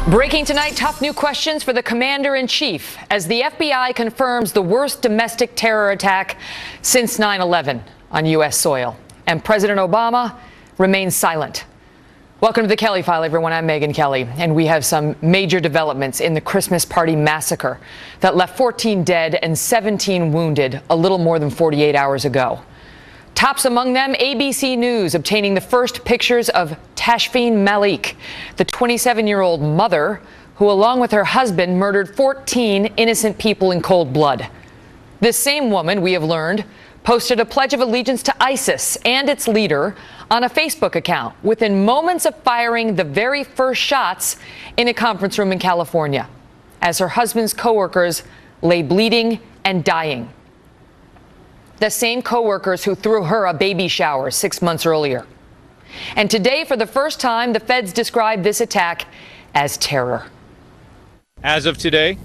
Breaking tonight, tough new questions for the commander-in-chief as the FBI confirms the worst domestic terror attack since 9/11 on U.S. soil. And President Obama remains silent. Welcome to the Kelly File, everyone. I'm Megyn Kelly, and we have some major developments in the Christmas party massacre that left 14 dead and 17 wounded a little more than 48 hours ago. Tops among them, ABC News obtaining the first pictures of Tashfeen Malik, the 27-year-old mother who, along with her husband, murdered 14 innocent people in cold blood. This same woman, we have learned, posted a pledge of allegiance to ISIS and its leader on a Facebook account within moments of firing the very first shots in a conference room in California, as her husband's coworkers lay bleeding and dying. The same coworkers who threw her a baby shower 6 months earlier. And today, for the first time, the feds describe this attack as terror. As of today,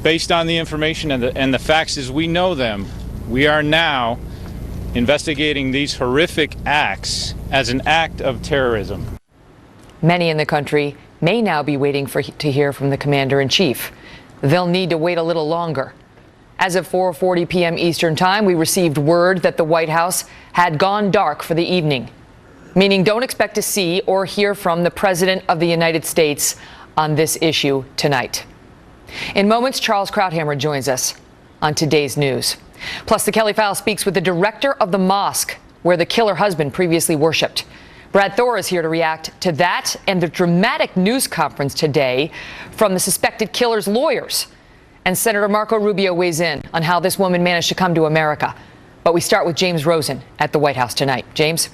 based on the information and the facts as we know them, we are now investigating these horrific acts as an act of terrorism. Many in the country may now be waiting to hear from the commander-in-chief. They'll need to wait a little longer. As of 4:40 p.m. Eastern Time, we received word that the White House had gone dark for the evening, meaning don't expect to see or hear from the President of the United States on this issue tonight. In moments, Charles Krauthammer joins us on today's news. Plus, the Kelly File speaks with the director of the mosque where the killer husband previously worshipped. Brad Thor is here to react to that and the dramatic news conference today from the suspected killer's lawyers. And Senator Marco Rubio weighs in on how this woman managed to come to America. But we start with James Rosen at the White House tonight. James?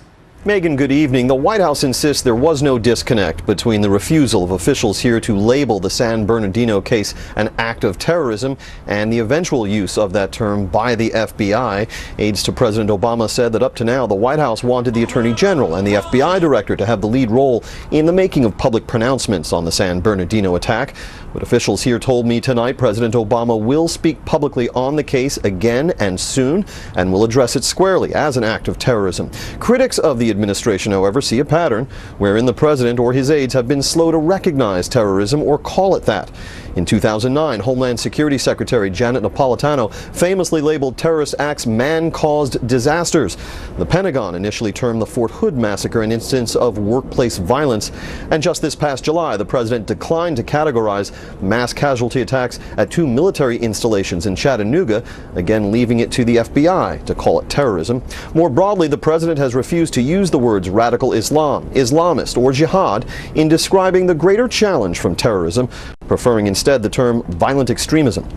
Megyn, good evening. The White House insists there was no disconnect between the refusal of officials here to label the San Bernardino case an act of terrorism and the eventual use of that term by the FBI. Aides to President Obama said that up to now, the White House wanted the Attorney General and the FBI Director to have the lead role in the making of public pronouncements on the San Bernardino attack. But officials here told me tonight President Obama will speak publicly on the case again and soon and will address it squarely as an act of terrorism. Critics of the administration, however, see a pattern wherein the president or his aides have been slow to recognize terrorism or call it that. In 2009, Homeland Security Secretary Janet Napolitano famously labeled terrorist acts man-caused disasters. The Pentagon initially termed the Fort Hood massacre an instance of workplace violence. And just this past July, the president declined to categorize mass casualty attacks at two military installations in Chattanooga, again leaving it to the FBI to call it terrorism. More broadly, the president has refused to use the words radical Islam, Islamist, or jihad in describing the greater challenge from terrorism, preferring instead the term violent extremism.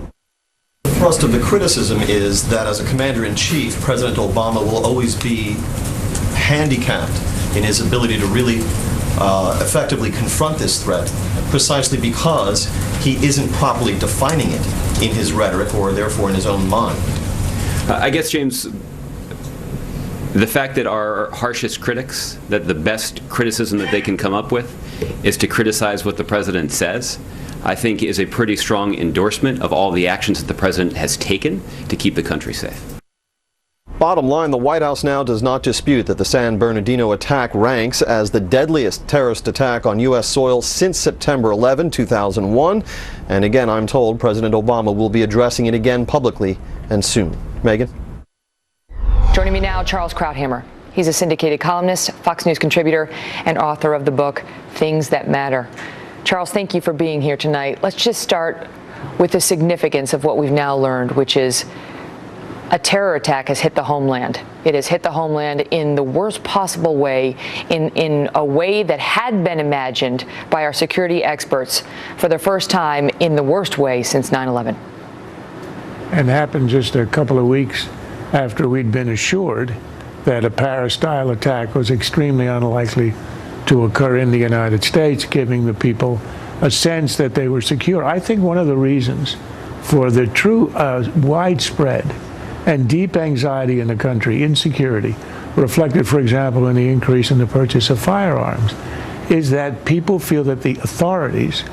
The thrust of the criticism is that as a commander-in-chief, President Obama will always be handicapped in his ability to really effectively confront this threat, precisely because he isn't properly defining it in his rhetoric or therefore in his own mind. I guess, James, the fact that our harshest critics, that the best criticism that they can come up with is to criticize what the president says, I think is a pretty strong endorsement of all the actions that the president has taken to keep the country safe. Bottom line, the White House now does not dispute that the San Bernardino attack ranks as the deadliest terrorist attack on U.S. soil since September 11, 2001. And again, I'm told President Obama will be addressing it again publicly and soon. Megyn? Joining me now, Charles Krauthammer. He's a syndicated columnist, Fox News contributor, and author of the book, Things That Matter. Charles, thank you for being here tonight. Let's just start with the significance of what we've now learned, which is a terror attack has hit the homeland. It has hit the homeland in the worst possible way, in a way that had been imagined by our security experts for the first time in the worst way since 9/11. And happened just a couple of weeks after we'd been assured that a Paris-style attack was extremely unlikely to occur in the United States, giving the people a sense that they were secure. I think one of the reasons for the true widespread and deep anxiety in the country, insecurity, reflected, for example, in the increase in the purchase of firearms, is that people feel that the authorities,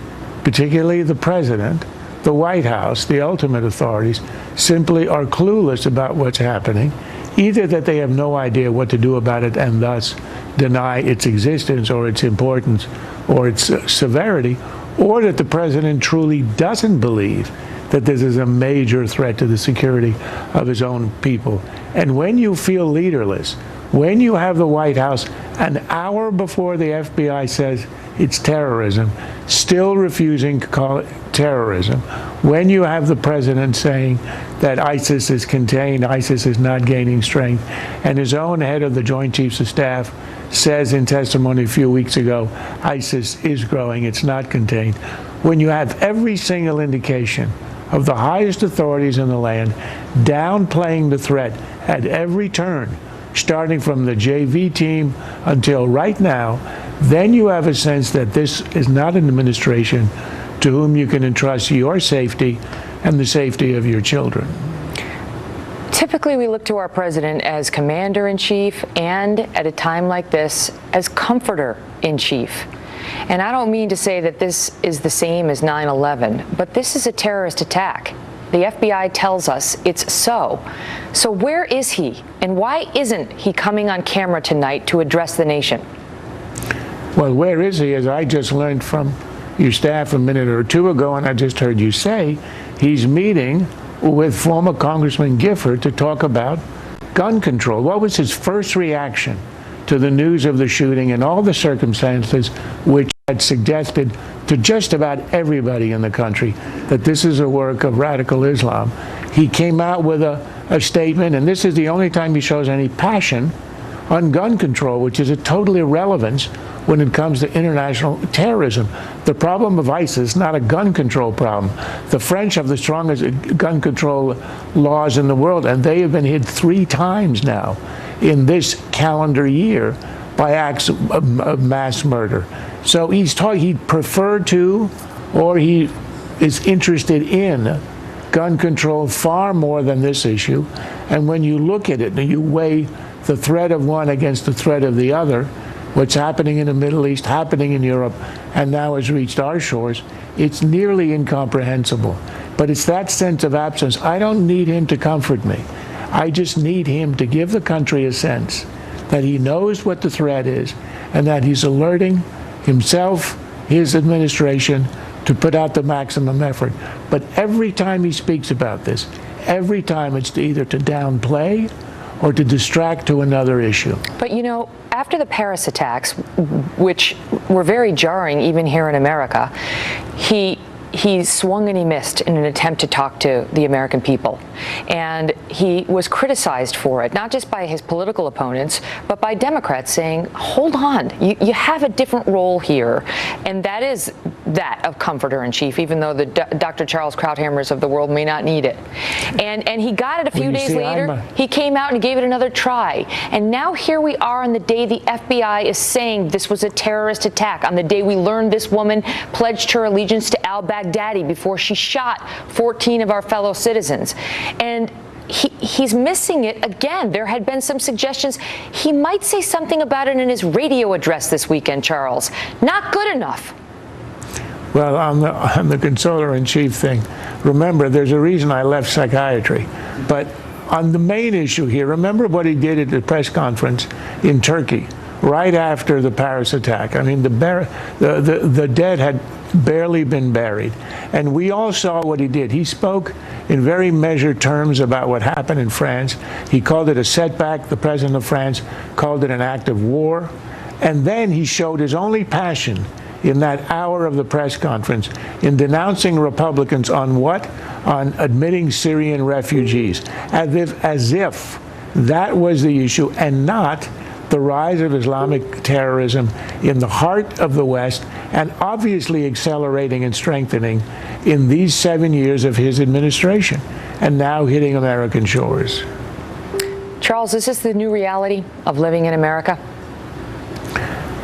particularly the president, the White House, the ultimate authorities, simply are clueless about what's happening, either that they have no idea what to do about it and thus deny its existence or its importance or its severity, or that the president truly doesn't believe that this is a major threat to the security of his own people. And when you feel leaderless, when you have the White House an hour before the FBI says it's terrorism, still refusing to call it terrorism, when you have the president saying that ISIS is contained, ISIS is not gaining strength, and his own head of the Joint Chiefs of Staff says in testimony a few weeks ago, ISIS is growing, it's not contained. When you have every single indication of the highest authorities in the land downplaying the threat at every turn, starting from the JV team until right now, then you have a sense that this is not an administration to whom you can entrust your safety and the safety of your children. Typically, we look to our president as commander-in-chief and, at a time like this, as comforter-in-chief. And I don't mean to say that this is the same as 9/11, but this is a terrorist attack. The FBI tells us it's so. So where is he? And why isn't he coming on camera tonight to address the nation? Well, where is he? As I just learned from your staff a minute or two ago, and I just heard you say, he's meeting with former Congressman Gifford to talk about gun control. What was his first reaction to the news of the shooting and all the circumstances which had suggested to just about everybody in the country that this is a work of radical Islam? He came out with a statement, and this is the only time he shows any passion on gun control, which is a total irrelevance when it comes to international terrorism. The problem of ISIS is not a gun control problem. The French have the strongest gun control laws in the world, and they have been hit 3 times now in this calendar year by acts of mass murder. So he'd prefer to, or he is interested in gun control far more than this issue. And when you look at it and you weigh the threat of one against the threat of the other, what's happening in the Middle East, happening in Europe, and now has reached our shores, it's nearly incomprehensible. But it's that sense of absence. I don't need him to comfort me. I just need him to give the country a sense that he knows what the threat is and that he's alerting himself, his administration, to put out the maximum effort. But every time he speaks about this, every time it's either to downplay or to distract to another issue. But you know, after the Paris attacks, which were very jarring even here in America, he swung and he missed in an attempt to talk to the American people. And he was criticized for it, not just by his political opponents, but by Democrats saying, hold on, you have a different role here. And that is that of comforter-in-chief, even though the Dr. Charles Krauthammers of the world may not need it. And he got it a few days later. He came out and gave it another try. And now here we are on the day the FBI is saying this was a terrorist attack, on the day we learned this woman pledged her allegiance to al-Baghdadi before she shot 14 of our fellow citizens. And he's missing it again. There had been some suggestions he might say something about it in his radio address this weekend, Charles. Not good enough. Well, on the consoler-in-chief thing, remember, there's a reason I left psychiatry. But on the main issue here, remember what he did at the press conference in Turkey right after the Paris attack. I mean, the dead had barely been buried. And we all saw what he did. He spoke in very measured terms about what happened in France. He called it a setback. The president of France called it an act of war. And then he showed his only passion in that hour of the press conference in denouncing Republicans on what? On admitting Syrian refugees, as if that was the issue and not the rise of Islamic terrorism in the heart of the West, and obviously accelerating and strengthening in these 7 years of his administration, and now hitting American shores. Charles, is this the new reality of living in America?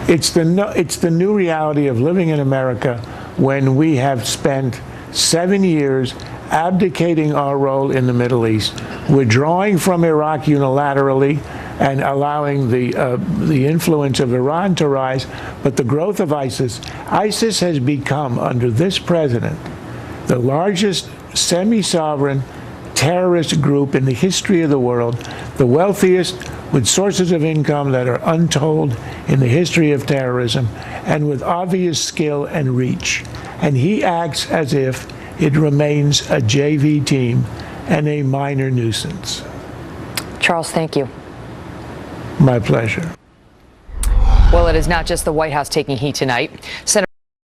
It's the new reality of living in America when we have spent 7 years abdicating our role in the Middle East, withdrawing from Iraq unilaterally and allowing the influence of Iran to rise. But the growth of ISIS has become, under this president, the largest semi-sovereign terrorist group in the history of the world, the wealthiest, with sources of income that are untold in the history of terrorism, and with obvious skill and reach. And he acts as if it remains a JV team and a minor nuisance. Charles, thank you. My pleasure. Well, it is not just the White House taking heat tonight. Senator